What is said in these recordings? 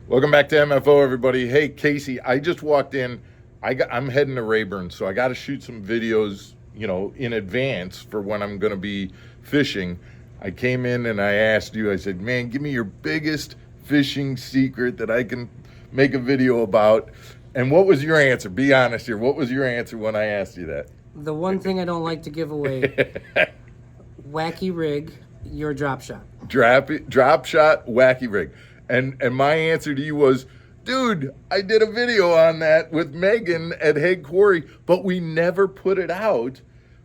Welcome back to MFO, everybody. Hey, Casey, I just walked in. I'm heading to Rayburn, so I got to shoot some videos, in advance for when I'm going to be fishing. I came in and I asked you, I said, man, give me your biggest fishing secret that I can make a video about. And what was your answer? Be honest here. What was your answer when I asked you that? The one thing I don't like to give away, wacky rig, your drop shot. Drop shot, wacky rig. And my answer to you was, dude, I did a video on that with Megan at Hague Quarry, but we never put it out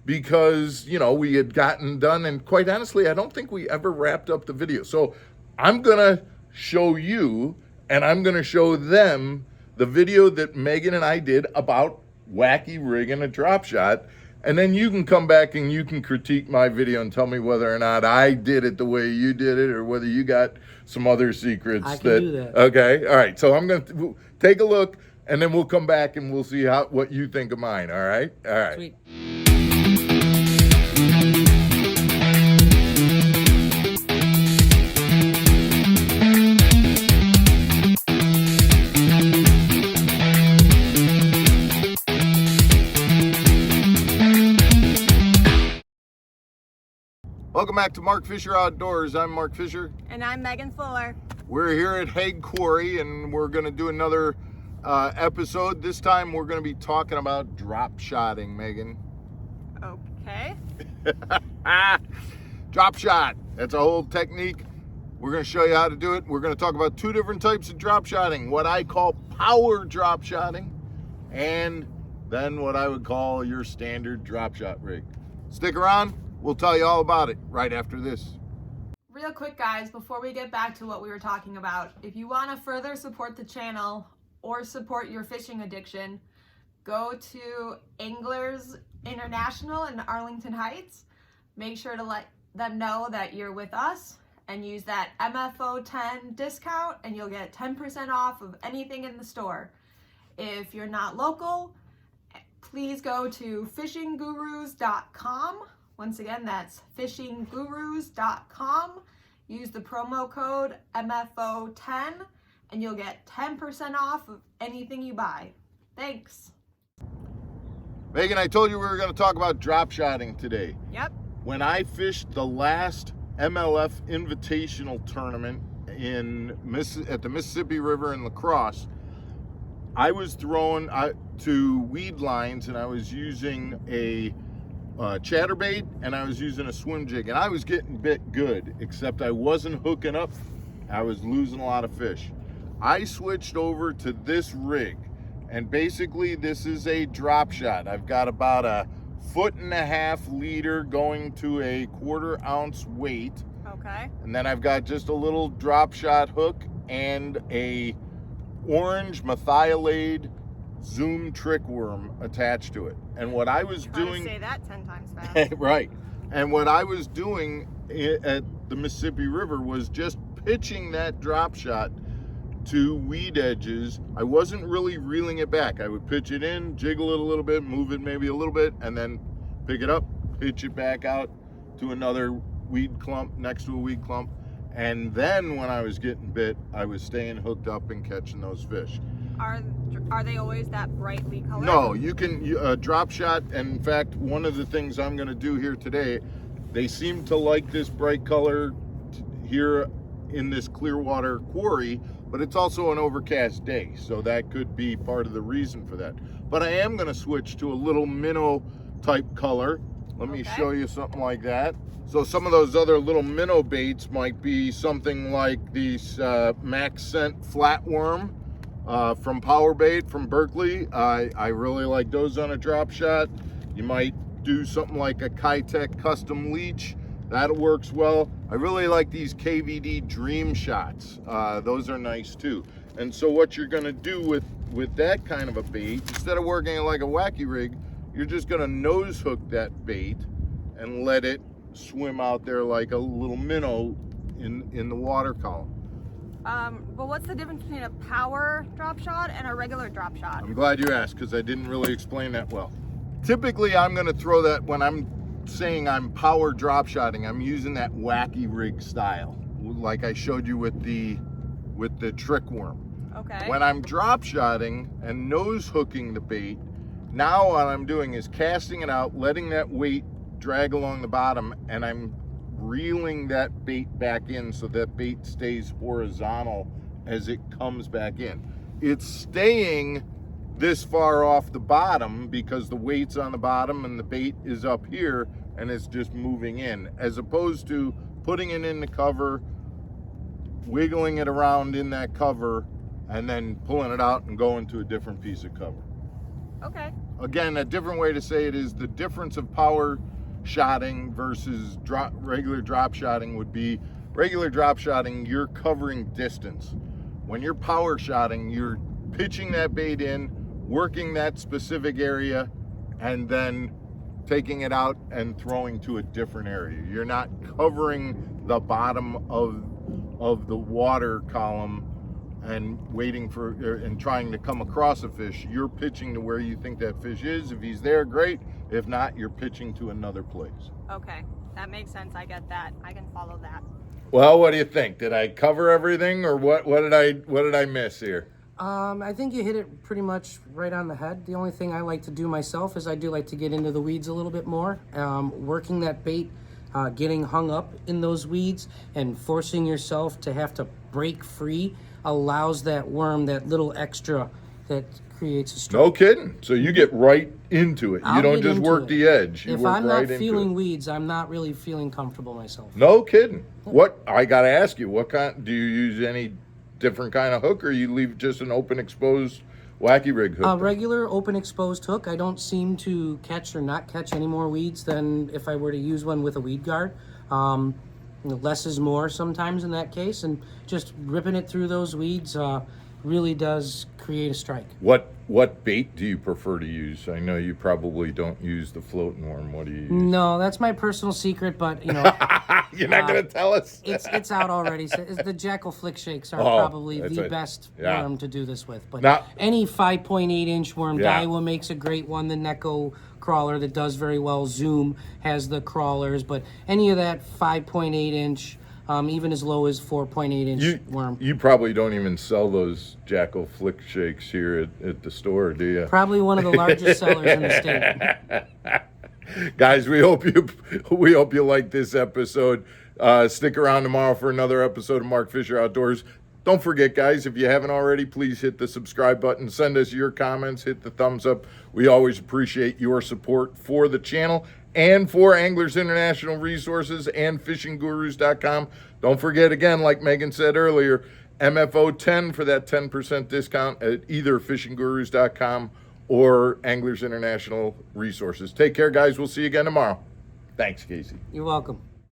because, we had gotten done. And quite honestly, I don't think we ever wrapped up the video. So I'm going to show you and I'm going to show them the video that Megan and I did about wacky rig and a drop shot. And then you can come back and you can critique my video and tell me whether or not I did it the way you did it or whether you got some other secrets. I can do that. Okay. All right. So I'm going to take a look and then we'll come back and we'll see what you think of mine. All right. All right. Sweet. Welcome back to Mark Fisher Outdoors. I'm Mark Fisher. And I'm Megan Fuller. We're here at Hague Quarry and we're going to do another episode. This time we're going to be talking about drop shotting, Megan. Okay. Drop shot. That's a whole technique. We're going to show you how to do it. We're going to talk about two different types of drop shotting. What I call power drop shotting and then what I would call your standard drop shot rig. Stick around. We'll tell you all about it right after this. Real quick, guys, before we get back to what we were talking about, if you want to further support the channel or support your fishing addiction, go to Anglers International in Arlington Heights. Make sure to let them know that you're with us and use that MFO10 discount and you'll get 10% off of anything in the store. If you're not local, please go to fishinggurus.com. Once again, that's fishinggurus.com. Use the promo code MFO10 and you'll get 10% off of anything you buy. Thanks. Megan, I told you we were going to talk about drop shotting today. Yep. When I fished the last MLF Invitational tournament at the Mississippi River in La Crosse, I was throwing to weed lines and I was using a chatterbait and I was using a swim jig and I was getting bit good, except I wasn't hooking up. I was losing a lot of fish. I switched over to this rig and basically this is a drop shot. I've got about a 1.5 foot leader going to a 1/4 ounce weight. Okay. And then I've got just a little drop shot hook and a orange methylated Zoom trick worm attached to it. And what I was doing, say that 10 times fast. right. And what I was doing at the Mississippi River was just pitching that drop shot to weed edges. I wasn't really reeling it back. I would pitch it in, jiggle it a little bit, move it maybe a little bit, and then pick it up, pitch it back out to another weed clump, next to a weed clump. And then when I was getting bit, I was staying hooked up and catching those fish. Are they always that brightly colored? No, you can drop shot. And in fact, one of the things I'm going to do here today, they seem to like this bright color here in this Clearwater quarry, but it's also an overcast day, so that could be part of the reason for that. But I am going to switch to a little minnow type color. Let me show you something like that. So some of those other little minnow baits might be something like these Max Scent flatworm from Power Bait from Berkeley. I really like those on a drop shot. You might do something like a Kitech custom leech. That works well. I really like these KVD Dream Shots. Those are nice too. And so what you're gonna do with that kind of a bait, instead of working it like a wacky rig, you're just gonna nose hook that bait and let it swim out there like a little minnow in the water column. But what's the difference between a power drop shot and a regular drop shot? I'm glad you asked because I didn't really explain that well. Typically, I'm going to throw that when I'm saying I'm power drop shotting, I'm using that wacky rig style, like I showed you with the trick worm. Okay. When I'm drop shotting and nose hooking the bait, now what I'm doing is casting it out, letting that weight drag along the bottom, and I'm reeling that bait back in so that bait stays horizontal as it comes back in. It's staying this far off the bottom because the weight's on the bottom and the bait is up here, and it's just moving in, as opposed to putting it in the cover, wiggling it around in that cover, and then pulling it out and going to a different piece of cover. Okay. Again, a different way to say it is the difference of power shotting versus regular drop shotting would be, regular drop shotting, you're covering distance. When you're power shotting, you're pitching that bait in, working that specific area, and then taking it out and throwing to a different area. You're not covering the bottom of the water column and waiting for and trying to come across a fish. You're pitching to where you think that fish is. If he's there, great. If not, you're pitching to another place. Okay. That makes sense. I get that. I can follow that. Well, what do you think? Did I cover everything, or what did I miss here? I think you hit it pretty much right on the head. The only thing I like to do myself is I do like to get into the weeds a little bit more. Working that bait, getting hung up in those weeds and forcing yourself to have to break free allows that worm that little extra that creates a strike. No kidding. So you get right into it. I'll You don't get just into work it. the edge. You If work I'm right not into feeling it. weeds, I'm not really feeling comfortable myself. No kidding. What, I gotta ask you, what kind, do you use any different kind of hook, or you leave just an open exposed wacky rig hook? A regular open exposed hook. I don't seem to catch or not catch any more weeds than if I were to use one with a weed guard. Less is more sometimes in that case, and just ripping it through those weeds really does create a strike. What bait do you prefer to use? I know you probably don't use the floating worm. What do you use? No, that's my personal secret, but You're not gonna tell us? it's out already. So the Jackal Flick Shakes are Oh, probably that's the it. best Yeah. worm to do this with. But Now- any 5.8-inch worm, Yeah. Daiwa makes a great one. The Neko crawler that does very well. Zoom has the crawlers, but any of that 5.8-inch, even as low as 4.8-inch worm. You probably don't even sell those Jackal Flick Shakes here at the store, do you? Probably one of the largest sellers in the state. Guys, we hope you like this episode. Stick around tomorrow for another episode of Mark Fisher Outdoors. Don't forget, guys, if you haven't already, please hit the subscribe button. Send us your comments. Hit the thumbs up. We always appreciate your support for the channel and for Anglers International Resources and FishingGurus.com. Don't forget, again, like Megan said earlier, MFO10 for that 10% discount at either FishingGurus.com or Anglers International Resources. Take care, guys. We'll see you again tomorrow. Thanks, Casey. You're welcome.